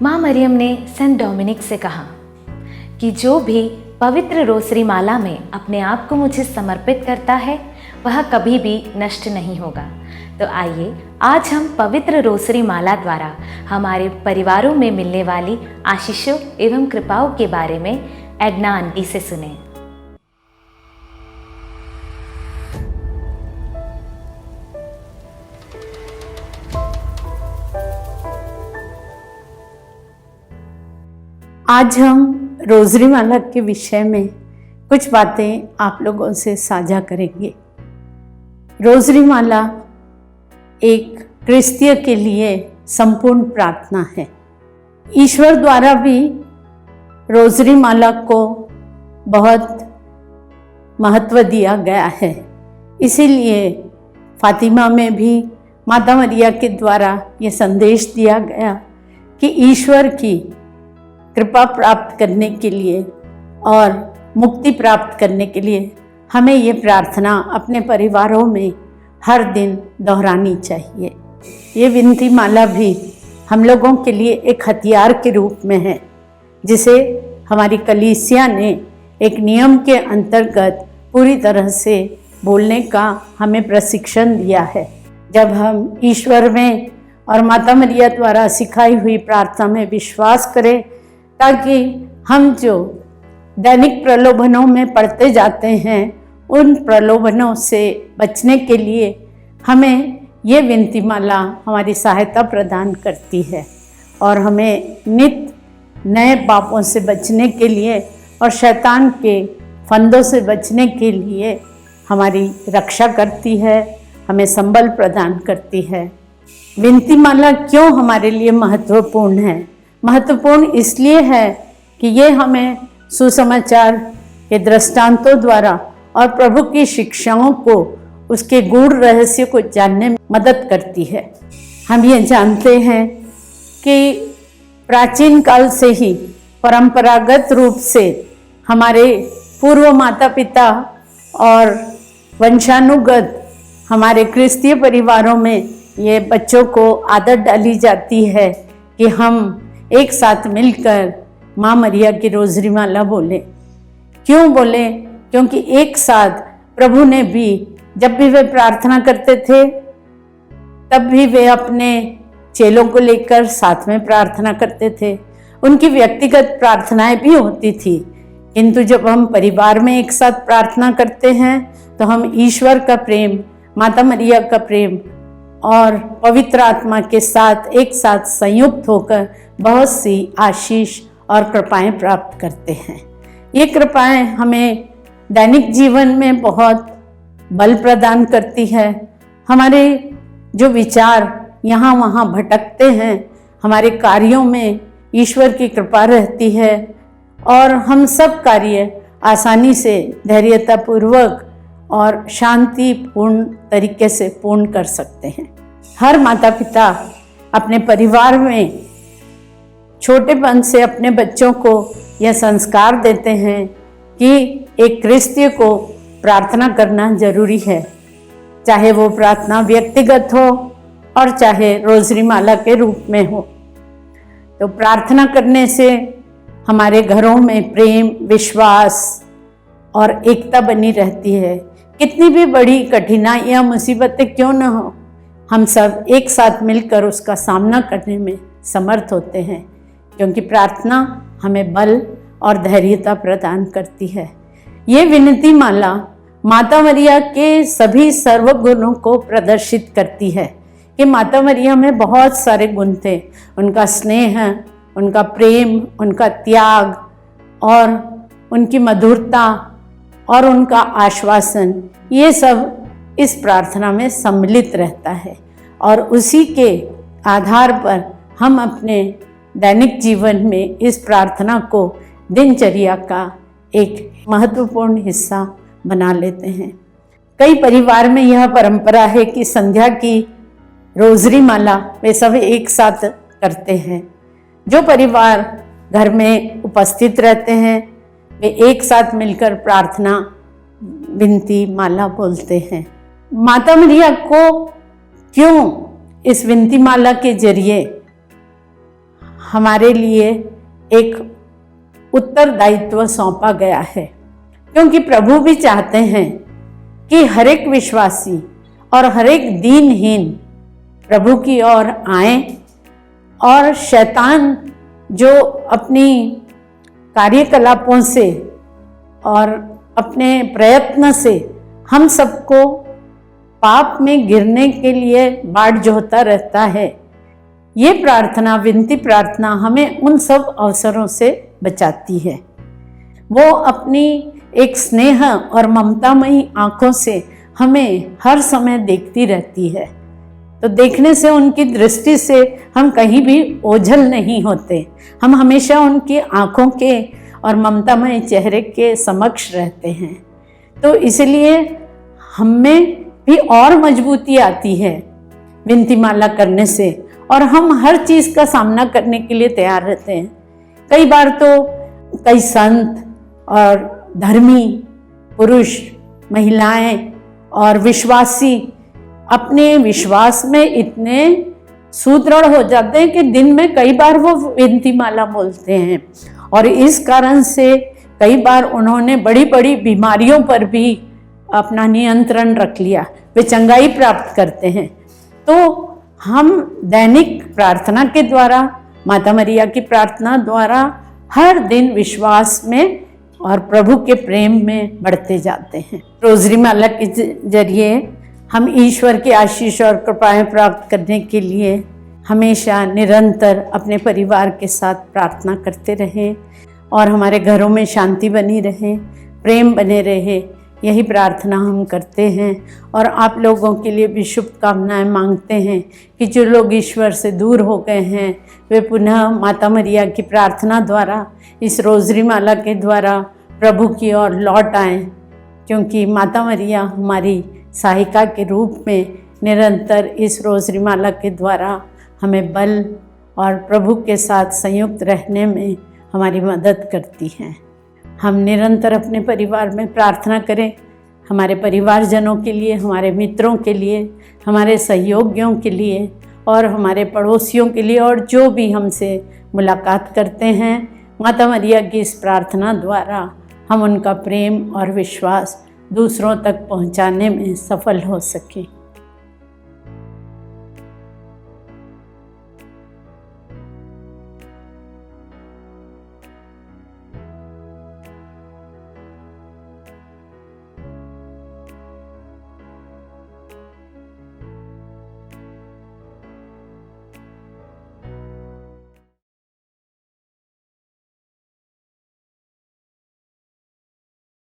माँ मरियम ने Saint Dominic से कहा कि जो भी पवित्र रोसरी माला में अपने आप को मुझे समर्पित करता है वह कभी भी नष्ट नहीं होगा। तो आइए आज हम पवित्र रोसरी माला द्वारा हमारे परिवारों में मिलने वाली आशीषों एवं कृपाओं के बारे में एडना आंटी से सुने। आज हम रोज़री माला के विषय में कुछ बातें आप लोगों से साझा करेंगे। रोज़री माला एक क्रिस्तीय के लिए संपूर्ण प्रार्थना है। ईश्वर द्वारा भी रोज़री माला को बहुत महत्व दिया गया है। इसीलिए फातिमा में भी माता मरिया के द्वारा ये संदेश दिया गया कि ईश्वर की कृपा प्राप्त करने के लिए और मुक्ति प्राप्त करने के लिए हमें ये प्रार्थना अपने परिवारों में हर दिन दोहरानी चाहिए। ये विनती माला भी हम लोगों के लिए एक हथियार के रूप में है, जिसे हमारी कलीसिया ने एक नियम के अंतर्गत पूरी तरह से बोलने का हमें प्रशिक्षण दिया है। जब हम ईश्वर में और माता मरिया द्वारा सिखाई हुई प्रार्थना में विश्वास करें, ताकि हम जो दैनिक प्रलोभनों में पड़ते जाते हैं उन प्रलोभनों से बचने के लिए हमें ये विनती माला हमारी सहायता प्रदान करती है और हमें नित्य नए पापों से बचने के लिए और शैतान के फंदों से बचने के लिए हमारी रक्षा करती है, हमें संबल प्रदान करती है। विनती माला क्यों हमारे लिए महत्वपूर्ण है? महत्वपूर्ण इसलिए है कि ये हमें सुसमाचार के दृष्टांतों द्वारा और प्रभु की शिक्षाओं को, उसके गूढ़ रहस्य को जानने में मदद करती है। हम ये जानते हैं कि प्राचीन काल से ही परंपरागत रूप से हमारे पूर्व माता पिता और वंशानुगत हमारे क्रिस्तीय परिवारों में ये बच्चों को आदत डाली जाती है कि हम एक साथ मिलकर माँ मरिया की रोज़री माला बोलें। क्यों बोलें? क्योंकि एक साथ प्रभु ने भी, जब भी वे प्रार्थना करते थे तब भी वे अपने चेलों को लेकर साथ में प्रार्थना करते थे। उनकी व्यक्तिगत प्रार्थनाएं भी होती थी, किंतु जब हम परिवार में एक साथ प्रार्थना करते हैं तो हम ईश्वर का प्रेम, माता मरिया का प्रेम और पवित्र आत्मा के साथ एक साथ संयुक्त होकर बहुत सी आशीष और कृपाएं प्राप्त करते हैं। ये कृपाएं हमें दैनिक जीवन में बहुत बल प्रदान करती है। हमारे जो विचार यहाँ वहाँ भटकते हैं, हमारे कार्यों में ईश्वर की कृपा रहती है और हम सब कार्य आसानी से धैर्यतापूर्वक और शांतिपूर्ण तरीके से पूर्ण कर सकते हैं। हर माता पिता अपने परिवार में छोटेपन से अपने बच्चों को यह संस्कार देते हैं कि एक क्रिस्तीय को प्रार्थना करना जरूरी है, चाहे वो प्रार्थना व्यक्तिगत हो और चाहे रोज़री माला के रूप में हो। तो प्रार्थना करने से हमारे घरों में प्रेम, विश्वास और एकता बनी रहती है। कितनी भी बड़ी कठिनाइयाँ, मुसीबतें क्यों न हो, हम सब एक साथ मिलकर उसका सामना करने में समर्थ होते हैं, क्योंकि प्रार्थना हमें बल और धैर्यता प्रदान करती है। ये विनती माला माता मरिया के सभी सर्वगुणों को प्रदर्शित करती है कि माता मरिया में बहुत सारे गुण थे। उनका स्नेह, उनका प्रेम, उनका त्याग और उनकी मधुरता और उनका आश्वासन, ये सब इस प्रार्थना में सम्मिलित रहता है और उसी के आधार पर हम अपने दैनिक जीवन में इस प्रार्थना को दिनचर्या का एक महत्वपूर्ण हिस्सा बना लेते हैं। कई परिवार में यह परंपरा है कि संध्या की रोज़री माला वे सब एक साथ करते हैं। जो परिवार घर में उपस्थित रहते हैं वे एक साथ मिलकर प्रार्थना विनती माला बोलते हैं। माता मरिया को क्यों इस विनती माला के जरिए हमारे लिए एक उत्तरदायित्व सौंपा गया है, क्योंकि प्रभु भी चाहते हैं कि हर एक विश्वासी और हर एक दीनहीन प्रभु की ओर आए, और शैतान जो अपनी कार्यकलापों से और अपने प्रयत्न से हम सबको पाप में गिरने के लिए बाट जोहता रहता है, ये प्रार्थना, विनती प्रार्थना हमें उन सब अवसरों से बचाती है। वो अपनी एक स्नेह और ममतामयी आंखों से हमें हर समय देखती रहती है, तो देखने से उनकी दृष्टि से हम कहीं भी ओझल नहीं होते। हम हमेशा उनकी आंखों के और ममतामय चेहरे के समक्ष रहते हैं। तो इसलिए हमें भी और मजबूती आती है विनती माला करने से, और हम हर चीज़ का सामना करने के लिए तैयार रहते हैं। कई बार तो कई संत और धर्मी पुरुष, महिलाएं और विश्वासी अपने विश्वास में इतने सुदृढ़ हो जाते हैं कि दिन में कई बार वो विनती माला बोलते हैं, और इस कारण से कई बार उन्होंने बड़ी बड़ी बीमारियों पर भी अपना नियंत्रण रख लिया, वे चंगाई प्राप्त करते हैं। तो हम दैनिक प्रार्थना के द्वारा, माता मरिया की प्रार्थना द्वारा हर दिन विश्वास में और प्रभु के प्रेम में बढ़ते जाते हैं। रोजरी माला के जरिए हम ईश्वर की आशीष और कृपाएं प्राप्त करने के लिए हमेशा निरंतर अपने परिवार के साथ प्रार्थना करते रहें, और हमारे घरों में शांति बनी रहे, प्रेम बने रहे, यही प्रार्थना हम करते हैं। और आप लोगों के लिए भी शुभकामनाएं मांगते हैं कि जो लोग ईश्वर से दूर हो गए हैं वे पुनः माता मरिया की प्रार्थना द्वारा, इस रोजरी माला के द्वारा प्रभु की ओर लौट आएं, क्योंकि माता मरिया हमारी सहायिका के रूप में निरंतर इस रोजरी माला के द्वारा हमें बल और प्रभु के साथ संयुक्त रहने में हमारी मदद करती हैं। हम निरंतर अपने परिवार में प्रार्थना करें, हमारे परिवारजनों के लिए, हमारे मित्रों के लिए, हमारे सहयोगियों के लिए और हमारे पड़ोसियों के लिए, और जो भी हमसे मुलाकात करते हैं, माता मरिया की इस प्रार्थना द्वारा हम उनका प्रेम और विश्वास दूसरों तक पहुंचाने में सफल हो सकें।